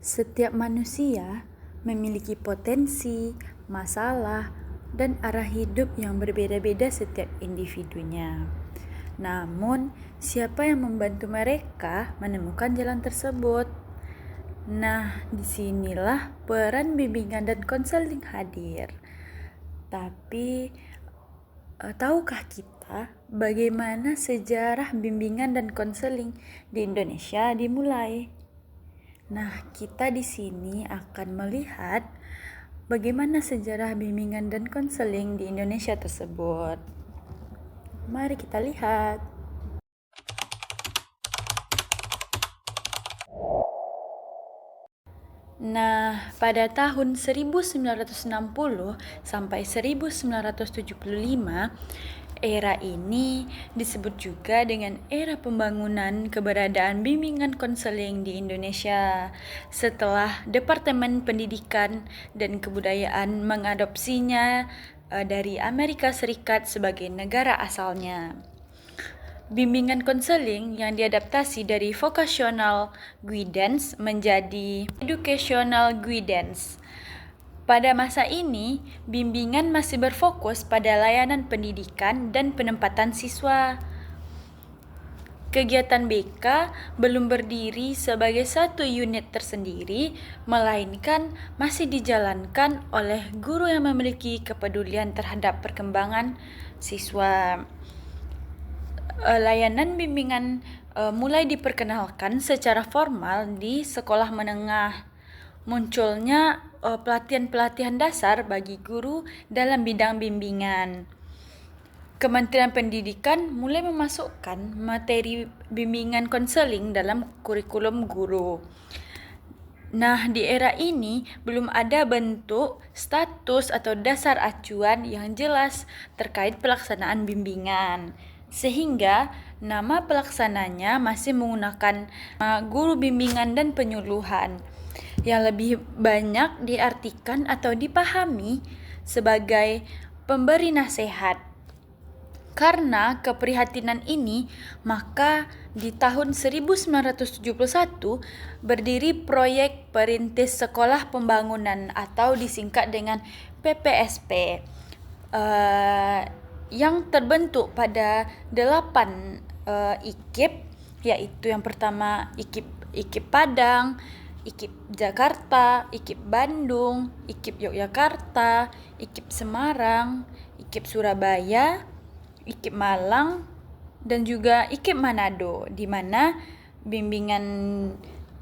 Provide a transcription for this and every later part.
Setiap manusia memiliki potensi, masalah, dan arah hidup yang berbeda-beda setiap individunya. Namun, siapa yang membantu mereka menemukan jalan tersebut? Nah, disinilah peran bimbingan dan konseling hadir. Tapi, tahukah kita bagaimana sejarah bimbingan dan konseling di Indonesia dimulai? Nah, kita di sini akan melihat bagaimana sejarah bimbingan dan konseling di Indonesia tersebut. Mari kita lihat. Nah, pada tahun 1960 sampai 1975, era ini disebut juga dengan era pembangunan keberadaan bimbingan konseling di Indonesia setelah Departemen Pendidikan dan Kebudayaan mengadopsinya dari Amerika Serikat sebagai negara asalnya. Bimbingan konseling yang diadaptasi dari vocational guidance menjadi educational guidance. Pada masa ini, bimbingan masih berfokus pada layanan pendidikan dan penempatan siswa. Kegiatan BK belum berdiri sebagai satu unit tersendiri, melainkan masih dijalankan oleh guru yang memiliki kepedulian terhadap perkembangan siswa. Layanan bimbingan mulai diperkenalkan secara formal di sekolah menengah. Munculnya pelatihan-pelatihan dasar bagi guru dalam bidang bimbingan. Kementerian Pendidikan mulai memasukkan materi bimbingan konseling dalam kurikulum guru. Nah, di era ini belum ada bentuk, status, atau dasar acuan yang jelas terkait pelaksanaan bimbingan. Sehingga nama pelaksananya masih menggunakan guru bimbingan dan penyuluhan yang lebih banyak diartikan atau dipahami sebagai pemberi nasihat. Karena keprihatinan ini, maka di tahun 1971 berdiri proyek Perintis Sekolah Pembangunan atau disingkat dengan PPSP yang terbentuk pada 8 IKIP, yaitu yang pertama IKIP Padang, IKIP Jakarta, IKIP Bandung, IKIP Yogyakarta, IKIP Semarang, IKIP Surabaya, IKIP Malang, dan juga IKIP Manado, di mana bimbingan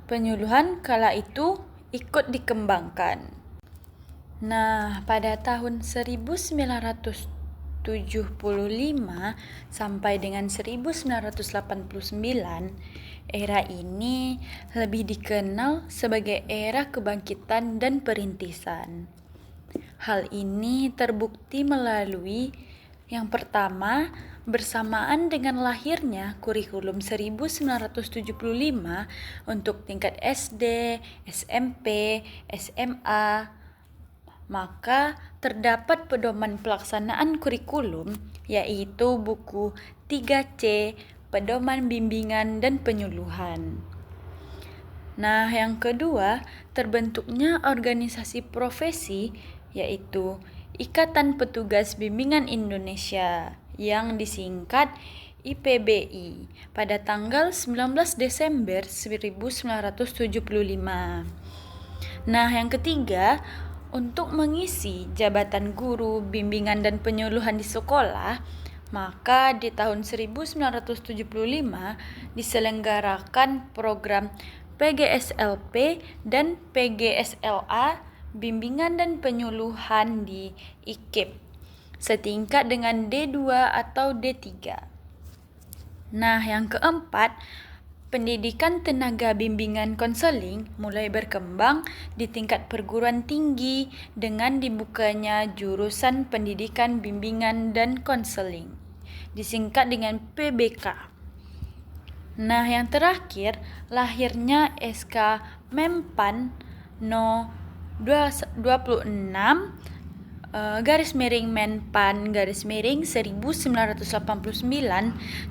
penyuluhan kala itu ikut dikembangkan. Nah, pada tahun 1975 sampai dengan 1989, era ini lebih dikenal sebagai era kebangkitan dan perintisan. Hal ini terbukti melalui yang pertama, bersamaan dengan lahirnya kurikulum 1975 untuk tingkat SD, SMP, SMA, maka terdapat pedoman pelaksanaan kurikulum, yaitu buku 3C, Pedoman Bimbingan dan Penyuluhan. Nah, yang kedua, terbentuknya organisasi profesi, yaitu Ikatan Petugas Bimbingan Indonesia yang disingkat IPBI pada tanggal 19 Desember 1975. Nah, yang ketiga, untuk mengisi jabatan guru bimbingan dan penyuluhan di sekolah, maka di tahun 1975 diselenggarakan program PGSLP dan PGSLA bimbingan dan penyuluhan di IKIP setingkat dengan D2 atau D3. Nah, yang keempat, pendidikan tenaga bimbingan konseling mulai berkembang di tingkat perguruan tinggi dengan dibukanya jurusan pendidikan bimbingan dan konseling, disingkat dengan PBK. Nah, yang terakhir, lahirnya SK Mempan No 26 garis miring Menpan garis miring 1989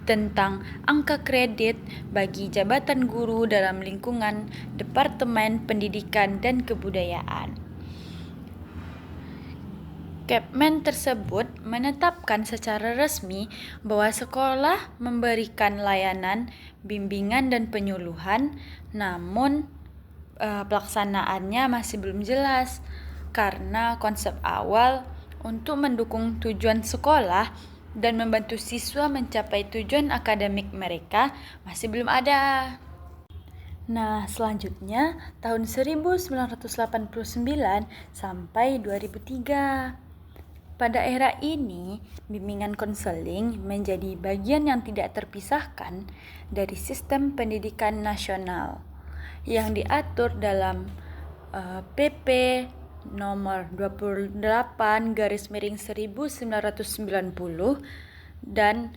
tentang angka kredit bagi jabatan guru dalam lingkungan Departemen Pendidikan dan Kebudayaan. Kepmen tersebut menetapkan secara resmi bahwa sekolah memberikan layanan bimbingan dan penyuluhan, namun pelaksanaannya masih belum jelas karena konsep awal untuk mendukung tujuan sekolah dan membantu siswa mencapai tujuan akademik mereka masih belum ada. Nah, selanjutnya tahun 1989 sampai 2003. Pada era ini, bimbingan konseling menjadi bagian yang tidak terpisahkan dari sistem pendidikan nasional yang diatur dalam PP nomor 28 garis miring 1990 dan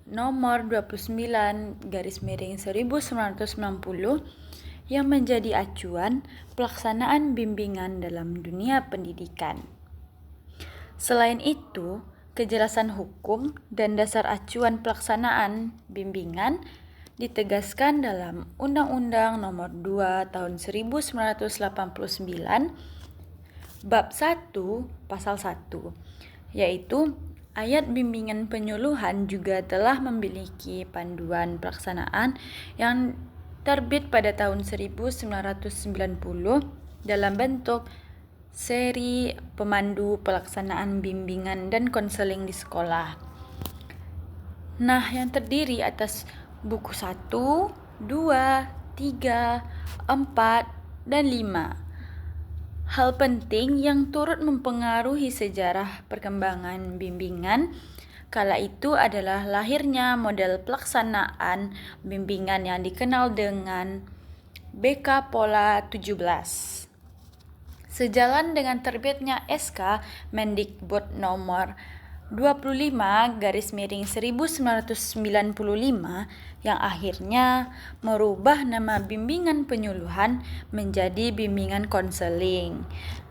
nomor 29 garis miring 1990 yang menjadi acuan pelaksanaan bimbingan dalam dunia pendidikan. Selain itu, kejelasan hukum dan dasar acuan pelaksanaan bimbingan ditegaskan dalam Undang-Undang Nomor 2 Tahun 1989 Bab 1 Pasal 1, yaitu ayat bimbingan penyuluhan juga telah memiliki panduan pelaksanaan yang terbit pada tahun 1990 dalam bentuk seri pemandu pelaksanaan bimbingan dan konseling di sekolah. Nah, yang terdiri atas buku 1, 2, 3, 4, dan 5. Hal penting yang turut mempengaruhi sejarah perkembangan bimbingan kala itu adalah lahirnya model pelaksanaan bimbingan yang dikenal dengan BK Pola 17. Sejalan dengan terbitnya SK Mendikbud nomor 25 garis miring 1995 yang akhirnya merubah nama bimbingan penyuluhan menjadi bimbingan konseling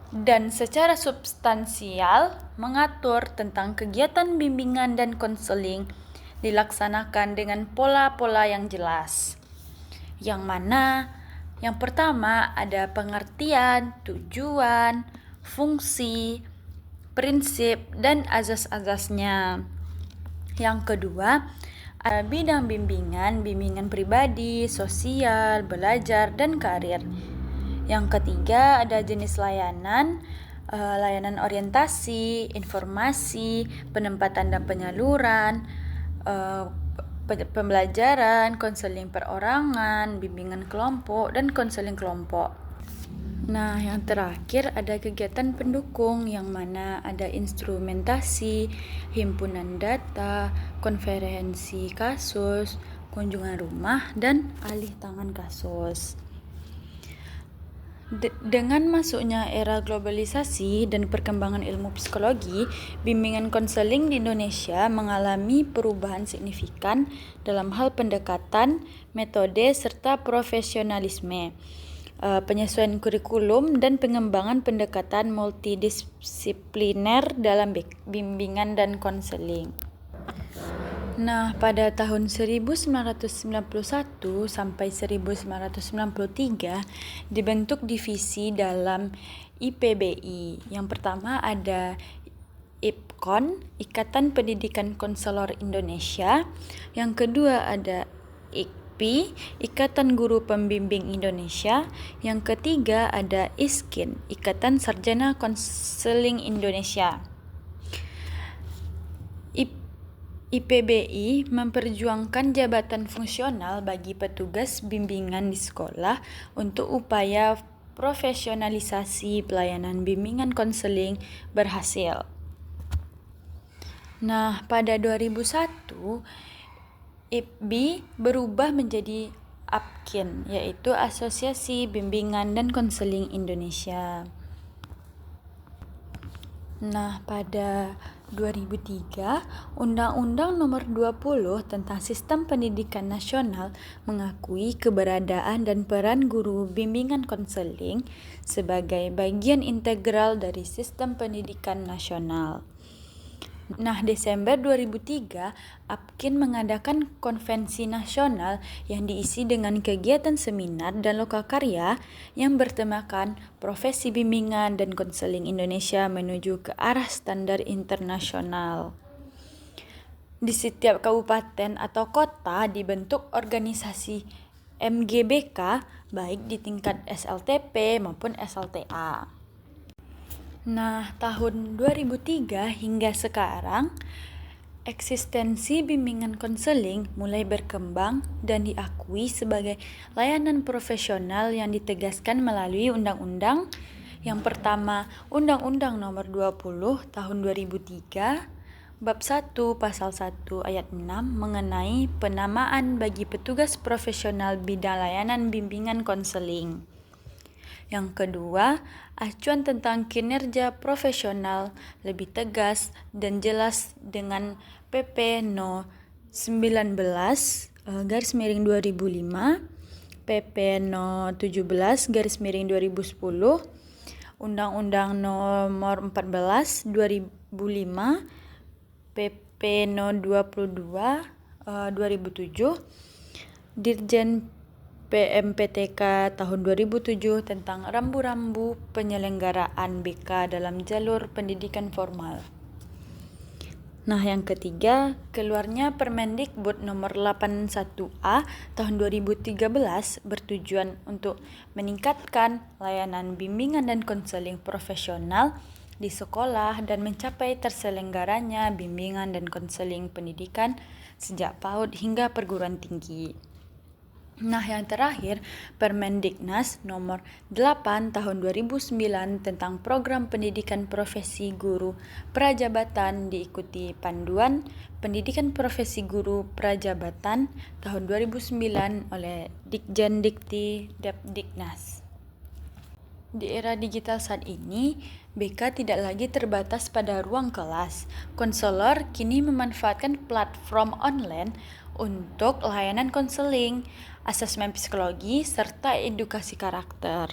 dan secara substansial mengatur tentang kegiatan bimbingan dan konseling dilaksanakan dengan pola-pola yang jelas, yang mana yang pertama ada pengertian, tujuan, fungsi, prinsip, dan azas-azasnya. Yang kedua, ada bidang bimbingan pribadi, sosial, belajar, dan karir. Yang ketiga, ada jenis layanan, layanan orientasi, informasi, penempatan dan penyaluran, pembelajaran, konseling perorangan, bimbingan kelompok, dan konseling kelompok. Nah, yang terakhir ada kegiatan pendukung yang mana ada instrumentasi, himpunan data, konferensi kasus, kunjungan rumah, dan alih tangan kasus. Dengan masuknya era globalisasi dan perkembangan ilmu psikologi, bimbingan konseling di Indonesia mengalami perubahan signifikan dalam hal pendekatan, metode, serta profesionalisme, penyesuaian kurikulum, dan pengembangan pendekatan multidisipliner dalam bimbingan dan konseling. Nah, pada tahun 1991 sampai 1993 dibentuk divisi dalam IPBI. Yang pertama ada IPKON, Ikatan Pendidikan Konselor Indonesia. Yang kedua ada IKPI, Ikatan Guru Pembimbing Indonesia. Yang ketiga ada ISKIN, Ikatan Sarjana Konseling Indonesia. IPBI memperjuangkan jabatan fungsional bagi petugas bimbingan di sekolah untuk upaya profesionalisasi pelayanan bimbingan konseling berhasil. Nah, pada 2001, IPBI berubah menjadi APKIN, yaitu Asosiasi Bimbingan dan Konseling Indonesia. Nah, pada 2003, Undang-Undang Nomor 20 tentang Sistem Pendidikan Nasional mengakui keberadaan dan peran guru bimbingan konseling sebagai bagian integral dari sistem pendidikan nasional. Nah, Desember 2003, APKIN mengadakan konvensi nasional yang diisi dengan kegiatan seminar dan lokakarya yang bertemakan profesi bimbingan dan konseling Indonesia menuju ke arah standar internasional. Di setiap kabupaten atau kota dibentuk organisasi MGBK baik di tingkat SLTP maupun SLTA. Nah, tahun 2003 hingga sekarang, eksistensi bimbingan konseling mulai berkembang dan diakui sebagai layanan profesional yang ditegaskan melalui undang-undang. Yang pertama, Undang-Undang Nomor 20 Tahun 2003, Bab 1 Pasal 1 Ayat 6 mengenai penamaan bagi petugas profesional bidang layanan bimbingan konseling. Yang kedua, acuan tentang kinerja profesional lebih tegas dan jelas dengan PP No 19 garis miring 2005, PP No 17 garis miring 2010, Undang-Undang Nomor 14 2005, PP No 22 2007, Dirjen PMPTK tahun 2007 tentang rambu-rambu penyelenggaraan BK dalam jalur pendidikan formal. Nah, yang ketiga, keluarnya Permendikbud nomor 81A tahun 2013 bertujuan untuk meningkatkan layanan bimbingan dan konseling profesional di sekolah dan mencapai terselenggaranya bimbingan dan konseling pendidikan sejak PAUD hingga perguruan tinggi. Nah, yang terakhir, Permendiknas nomor 8 tahun 2009 tentang program pendidikan profesi guru prajabatan diikuti panduan pendidikan profesi guru prajabatan tahun 2009 oleh Ditjen Dikti Depdiknas. Di era digital saat ini, BK tidak lagi terbatas pada ruang kelas. Konselor kini memanfaatkan platform online untuk layanan konseling, asesmen psikologi, serta edukasi karakter.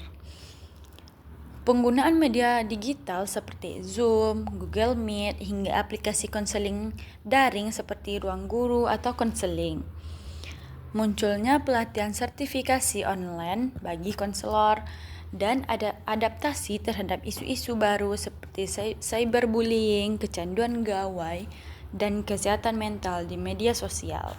Penggunaan media digital seperti Zoom, Google Meet, hingga aplikasi konseling daring seperti Ruang Guru atau konseling. Munculnya pelatihan sertifikasi online bagi konselor dan ada adaptasi terhadap isu-isu baru seperti cyberbullying, kecanduan gawai, dan kesehatan mental di media sosial.